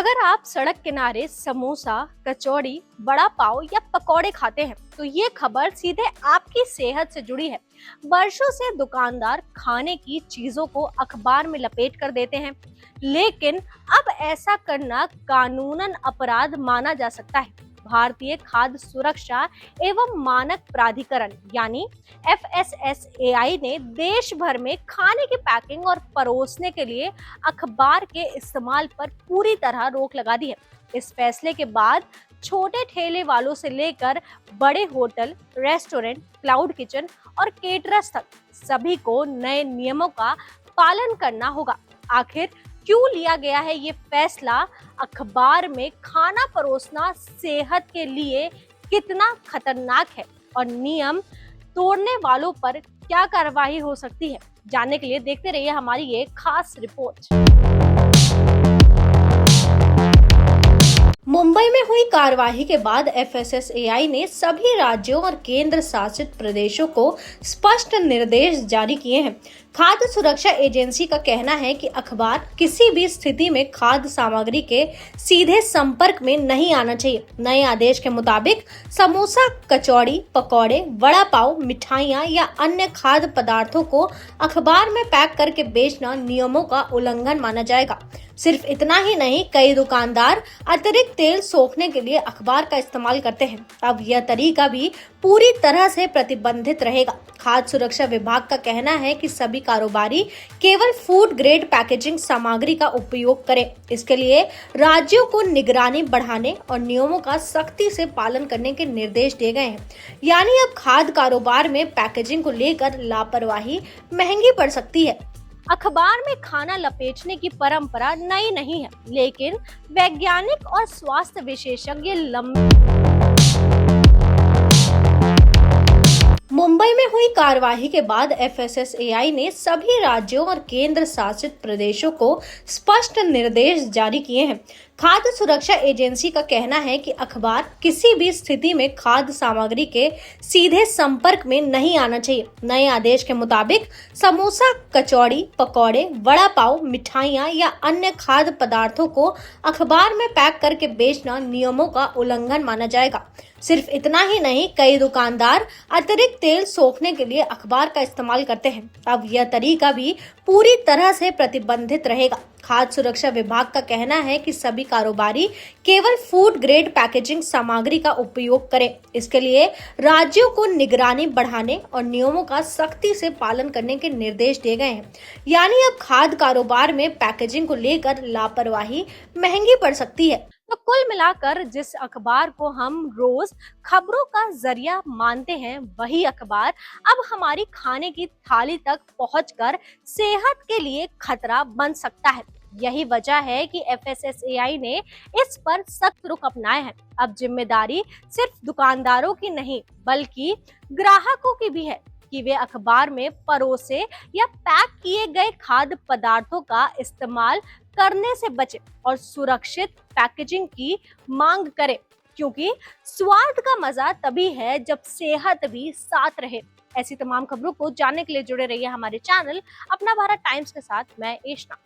अगर आप सड़क किनारे समोसा, कचौड़ी, वड़ा पाव या पकौड़े खाते हैं तो ये खबर सीधे आपकी सेहत से जुड़ी है। वर्षों से दुकानदार खाने की चीजों को अखबार में लपेट कर देते हैं, लेकिन अब ऐसा करना कानूनन अपराध माना जा सकता है। भारतीय खाद्य सुरक्षा एवं मानक प्राधिकरण यानी FSSAI ने देश भर में खाने की पैकिंग और परोसने के लिए अखबार के इस्तेमाल पर पूरी तरह रोक लगा दी है। इस फैसले के बाद छोटे ठेले वालों से लेकर बड़े होटल, रेस्टोरेंट, क्लाउड किचन और केटरर्स तक सभी को नए नियमों का पालन करना होगा। आखिर क्यों लिया गया है ये फैसला? अखबार में खाना परोसना सेहत के लिए कितना खतरनाक है और नियम तोड़ने वालों पर क्या कार्रवाई हो सकती है? जानने के लिए देखते रहिए हमारी ये खास रिपोर्ट। मुंबई में हुई कार्यवाही के बाद FSSAI ने सभी राज्यों और केंद्र शासित प्रदेशों को स्पष्ट निर्देश जारी किए हैं। खाद्य सुरक्षा एजेंसी का कहना है कि अखबार किसी भी स्थिति में खाद्य सामग्री के सीधे संपर्क में नहीं आना चाहिए। नए आदेश के मुताबिक समोसा, कचौड़ी, पकौड़े, वड़ा पाव, मिठाइयाँ या अन्य खाद्य पदार्थों को अखबार में पैक करके बेचना नियमों का उल्लंघन माना जाएगा। सिर्फ इतना ही नहीं, कई दुकानदार अतिरिक्त तेल सोखने के लिए अखबार का इस्तेमाल करते हैं। अब यह तरीका भी पूरी तरह से प्रतिबंधित रहेगा। खाद्य सुरक्षा विभाग का कहना है कि सभी कारोबारी केवल फूड ग्रेड पैकेजिंग सामग्री का उपयोग करें। इसके लिए राज्यों को निगरानी बढ़ाने और नियमों का सख्ती से पालन करने के निर्देश दिए गए हैं। यानी अब खाद्य कारोबार में पैकेजिंग को लेकर लापरवाही महंगी पड़ सकती है। अखबार में खाना लपेटने की परंपरा नई नहीं है, लेकिन वैज्ञानिक और स्वास्थ्य विशेषज्ञ मुंबई में हुई कार्यवाही के बाद FSSAI ने सभी राज्यों और केंद्र शासित प्रदेशों को स्पष्ट निर्देश जारी किए हैं। खाद्य सुरक्षा एजेंसी का कहना है कि अखबार किसी भी स्थिति में खाद्य सामग्री के सीधे संपर्क में नहीं आना चाहिए। नए आदेश के मुताबिक समोसा, कचौड़ी, पकौड़े, वड़ा पाव, मिठाइयाँ या अन्य खाद्य पदार्थों को अखबार में पैक करके बेचना नियमों का उल्लंघन माना जाएगा। सिर्फ इतना ही नहीं, कई दुकानदार अतिरिक्त तेल सोखने के लिए अखबार का इस्तेमाल करते हैं। अब यह तरीका भी पूरी तरह से प्रतिबंधित रहेगा। खाद्य सुरक्षा विभाग का कहना है कि सभी कारोबारी केवल फूड ग्रेड पैकेजिंग सामग्री का उपयोग करें। इसके लिए राज्यों को निगरानी बढ़ाने और नियमों का सख्ती से पालन करने के निर्देश दिए गए हैं। यानी अब खाद्य कारोबार में पैकेजिंग को लेकर लापरवाही महंगी पड़ सकती है। तो कुल मिलाकर जिस अखबार को हम रोज खबरों का जरिया मानते हैं, वही अखबार अब हमारी खाने की थाली तक पहुंचकर सेहत के लिए खतरा बन सकता है। यही वजह है कि FSSAI ने इस पर सख्त रुख अपनाए हैं। अब जिम्मेदारी सिर्फ दुकानदारों की नहीं, बल्कि ग्राहकों की भी है कि वे अखबार में परोसे या पैक किए गए खाद्य पदार्थों का इस्तेमाल करने से बचे और सुरक्षित पैकेजिंग की मांग करें, क्योंकि स्वाद का मजा तभी है जब सेहत भी साथ रहे। ऐसी तमाम खबरों को जानने के लिए जुड़े रहिए हमारे चैनल अपना भारत टाइम्स के साथ। मैं एशना।